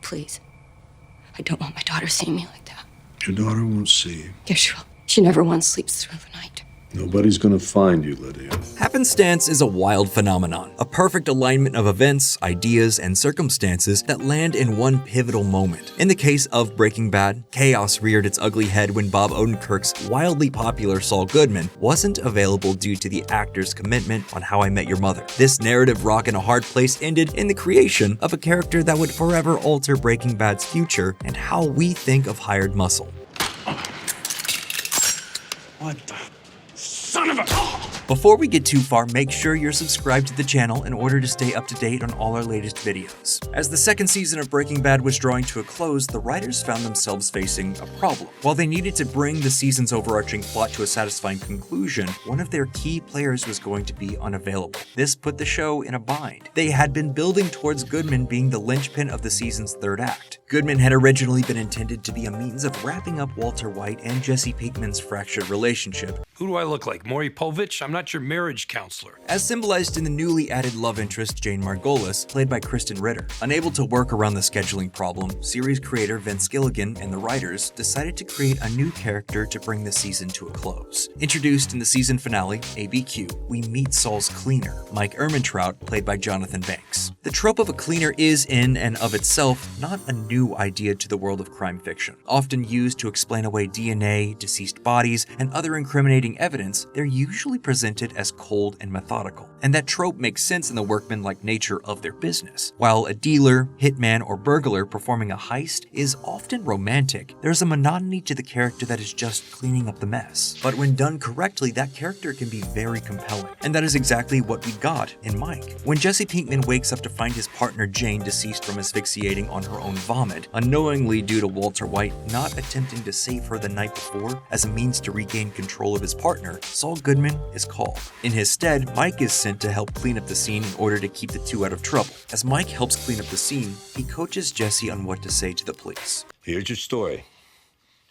please. I don't want my daughter seeing me like that. Your daughter won't see you. Yes, she will. She never once sleeps through the night. Nobody's gonna find you, Lydia. Happenstance is a wild phenomenon, a perfect alignment of events, ideas, and circumstances that land in one pivotal moment. In the case of Breaking Bad, chaos reared its ugly head when Bob Odenkirk's wildly popular Saul Goodman wasn't available due to the actor's commitment on How I Met Your Mother. This narrative rock in a hard place ended in the creation of a character that would forever alter Breaking Bad's future and how we think of hired muscle. What the son of a... Before we get too far, make sure you're subscribed to the channel in order to stay up to date on all our latest videos. As the second season of Breaking Bad was drawing to a close, the writers found themselves facing a problem. While they needed to bring the season's overarching plot to a satisfying conclusion, one of their key players was going to be unavailable. This put the show in a bind. They had been building towards Goodman being the linchpin of the season's third act. Goodman had originally been intended to be a means of wrapping up Walter White and Jesse Pinkman's fractured relationship. Who do I look like, Maury Povich? I'm not your marriage counselor. As symbolized in the newly added love interest Jane Margolis, played by Kristen Ritter. Unable to work around the scheduling problem, series creator Vince Gilligan and the writers decided to create a new character to bring the season to a close. Introduced in the season finale, ABQ, we meet Saul's cleaner, Mike Ehrmantraut, played by Jonathan Banks. The trope of a cleaner is in and of itself not a new idea to the world of crime fiction. Often used to explain away DNA, deceased bodies, and other incriminating evidence, they're usually presented as cold and methodical. And that trope makes sense in the workmanlike nature of their business. While a dealer, hitman, or burglar performing a heist is often romantic, there's a monotony to the character that is just cleaning up the mess. But when done correctly, that character can be very compelling. And that is exactly what we got in Mike. When Jesse Pinkman wakes up to find his partner Jane deceased from asphyxiating on her own vomit, unknowingly due to Walter White not attempting to save her the night before as a means to regain control of his partner, Saul Goodman is called. In his stead, Mike is sent to help clean up the scene in order to keep the two out of trouble. As Mike helps clean up the scene, he coaches Jesse on what to say to the police. Here's your story.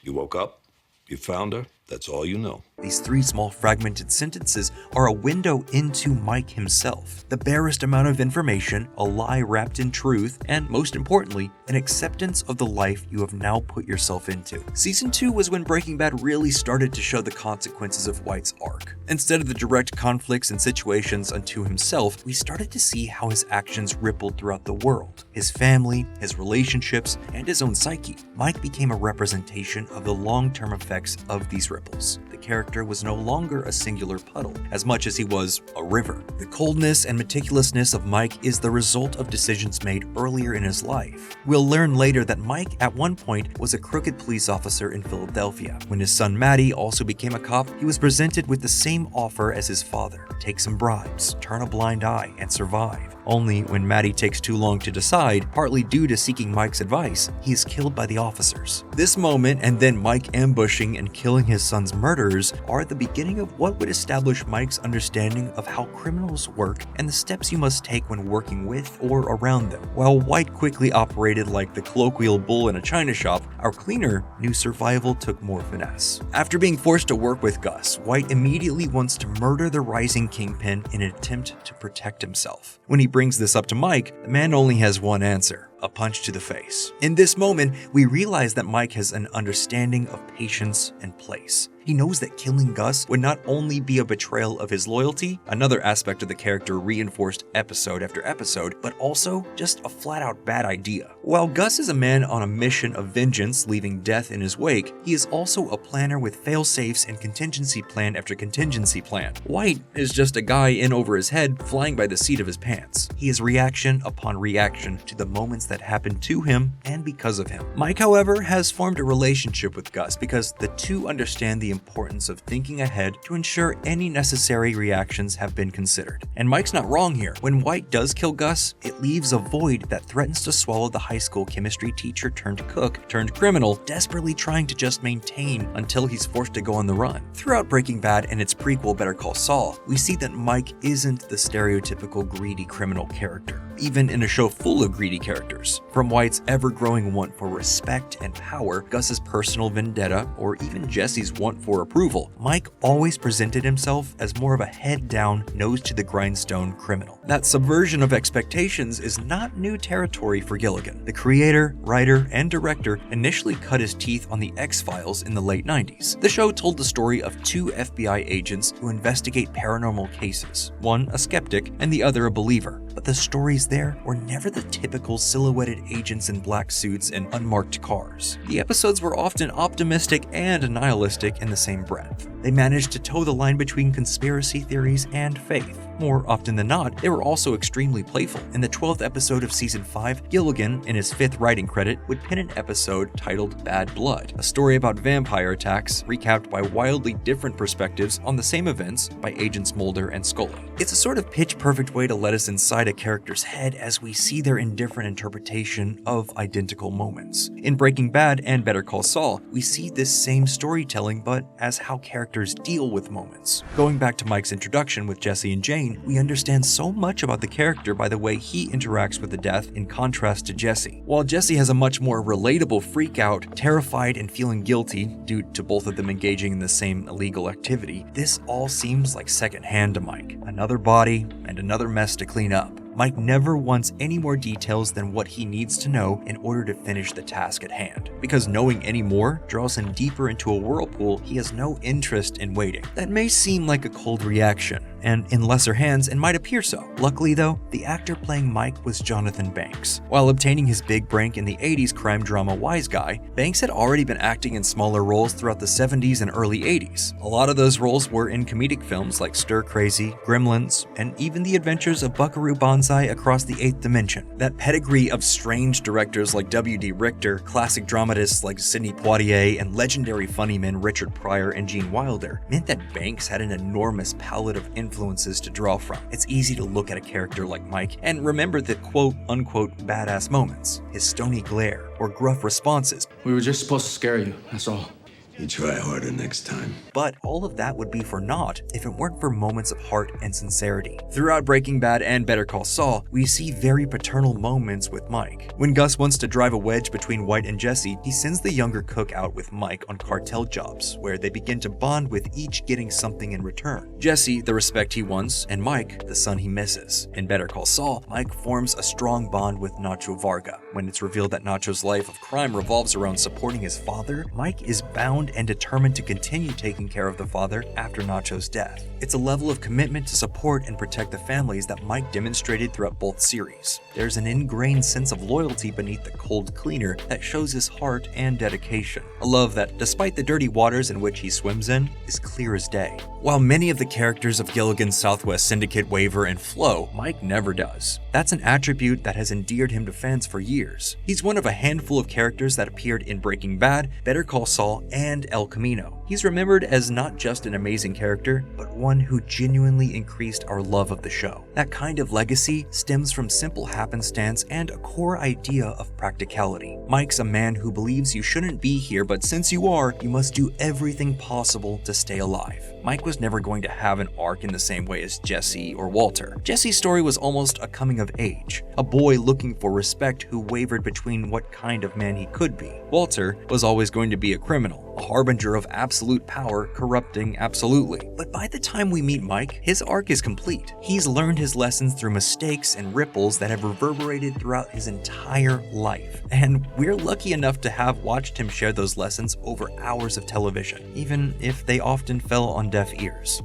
You woke up, you found her, that's all you know. These three small fragmented sentences are a window into Mike himself. The barest amount of information, a lie wrapped in truth, and most importantly, an acceptance of the life you have now put yourself into. Season 2 was when Breaking Bad really started to show the consequences of White's arc. Instead of the direct conflicts and situations unto himself, we started to see how his actions rippled throughout the world. His family, his relationships, and his own psyche. Mike became a representation of the long-term effects of these ripples. The character was no longer a singular puddle, as much as he was a river. The coldness and meticulousness of Mike is the result of decisions made earlier in his life. We'll learn later that Mike, at one point, was a crooked police officer in Philadelphia. When his son Matty also became a cop, he was presented with the same offer as his father: take some bribes, turn a blind eye, and survive. Only when Matty takes too long to decide, partly due to seeking Mike's advice, he is killed by the officers. This moment, and then Mike ambushing and killing his son's murderers, are the beginning of what would establish Mike's understanding of how criminals work and the steps you must take when working with or around them. While White quickly operated like the colloquial bull in a china shop, our cleaner knew survival took more finesse. After being forced to work with Gus, White immediately wants to murder the rising kingpin in an attempt to protect himself. When he brings this up to Mike, the man only has one answer: a punch to the face. In this moment, we realize that Mike has an understanding of patience and place. He knows that killing Gus would not only be a betrayal of his loyalty, another aspect of the character reinforced episode after episode, but also just a flat-out bad idea. While Gus is a man on a mission of vengeance, leaving death in his wake, he is also a planner with fail-safes and contingency plan after contingency plan. White is just a guy in over his head, flying by the seat of his pants. He is reaction upon reaction to the moments that happened to him and because of him. Mike, however, has formed a relationship with Gus because the two understand the importance of thinking ahead to ensure any necessary reactions have been considered. And Mike's not wrong here. When White does kill Gus, it leaves a void that threatens to swallow the high school chemistry teacher turned cook turned criminal, desperately trying to just maintain until he's forced to go on the run. Throughout Breaking Bad and its prequel Better Call Saul, we see that Mike isn't the stereotypical greedy criminal character. even in a show full of greedy characters. From White's ever-growing want for respect and power, Gus's personal vendetta, or even Jesse's want for approval, Mike always presented himself as more of a head-down, nose-to-the-grindstone criminal. That subversion of expectations is not new territory for Gilligan. The creator, writer, and director initially cut his teeth on The X-Files in the late 90s. The show told the story of two FBI agents who investigate paranormal cases, one a skeptic and the other a believer. But the stories there were never the typical silhouetted agents in black suits and unmarked cars. The episodes were often optimistic and nihilistic in the same breath. They managed to toe the line between conspiracy theories and faith. More often than not, they were also extremely playful. In the 12th episode of Season 5, Gilligan, in his 5th writing credit, would pen an episode titled Bad Blood, a story about vampire attacks recapped by wildly different perspectives on the same events by agents Mulder and Scully. It's a sort of pitch-perfect way to let us inside a character's head as we see their indifferent interpretation of identical moments. In Breaking Bad and Better Call Saul, we see this same storytelling but as how characters deal with moments. Going back to Mike's introduction with Jesse and Jane, we understand so much about the character by the way he interacts with the death in contrast to Jesse. While Jesse has a much more relatable freak-out, terrified and feeling guilty due to both of them engaging in the same illegal activity, this all seems like secondhand to Mike. Another body and another mess to clean up. Mike never wants any more details than what he needs to know in order to finish the task at hand, because knowing any more draws him deeper into a whirlpool he has no interest in wading. That may seem like a cold reaction, and in lesser hands it might appear so. Luckily though, the actor playing Mike was Jonathan Banks. While obtaining his big break in the 80s crime drama Wise Guy, Banks had already been acting in smaller roles throughout the 70s and early 80s. A lot of those roles were in comedic films like Stir Crazy, Gremlins, and even The Adventures of Buckaroo Banzai Across the Eighth Dimension. That pedigree of strange directors like W.D. Richter, classic dramatists like Sidney Poitier, and legendary funny men Richard Pryor and Gene Wilder meant that Banks had an enormous palette of influences to draw from. It's easy to look at a character like Mike and remember the quote-unquote badass moments, his stony glare, or gruff responses. We were just supposed to scare you, that's all. You try harder next time. But all of that would be for naught if it weren't for moments of heart and sincerity. Throughout Breaking Bad and Better Call Saul, we see very paternal moments with Mike. When Gus wants to drive a wedge between White and Jesse, he sends the younger cook out with Mike on cartel jobs, where they begin to bond with each getting something in return. Jesse, the respect he wants, and Mike, the son he misses. In Better Call Saul, Mike forms a strong bond with Nacho Varga. When it's revealed that Nacho's life of crime revolves around supporting his father, Mike is bound and determined to continue taking care of the father after Nacho's death. It's a level of commitment to support and protect the families that Mike demonstrated throughout both series. There's an ingrained sense of loyalty beneath the cold cleaner that shows his heart and dedication. A love that, despite the dirty waters in which he swims in, is clear as day. While many of the characters of Gilligan's Southwest Syndicate waver and flow, Mike never does. That's an attribute that has endeared him to fans for years. He's one of a handful of characters that appeared in Breaking Bad, Better Call Saul, and El Camino. He's remembered as not just an amazing character, but one who genuinely increased our love of the show. That kind of legacy stems from simple happenstance and a core idea of practicality. Mike's a man who believes you shouldn't be here, but since you are, you must do everything possible to stay alive. Mike was never going to have an arc in the same way as Jesse or Walter. Jesse's story was almost a coming of age, a boy looking for respect who wavered between what kind of man he could be. Walter was always going to be a criminal, a harbinger of absolute power, corrupting absolutely. But by the time we meet Mike, his arc is complete. He's learned his lessons through mistakes and ripples that have reverberated throughout his entire life. And we're lucky enough to have watched him share those lessons over hours of television, even if they often fell on deaf ears.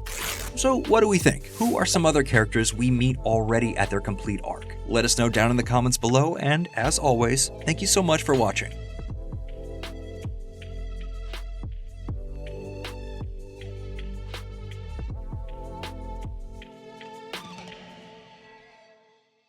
So what do we think? Who are some other characters we meet already at their complete arc? Let us know down in the comments below, and as always, thank you so much for watching.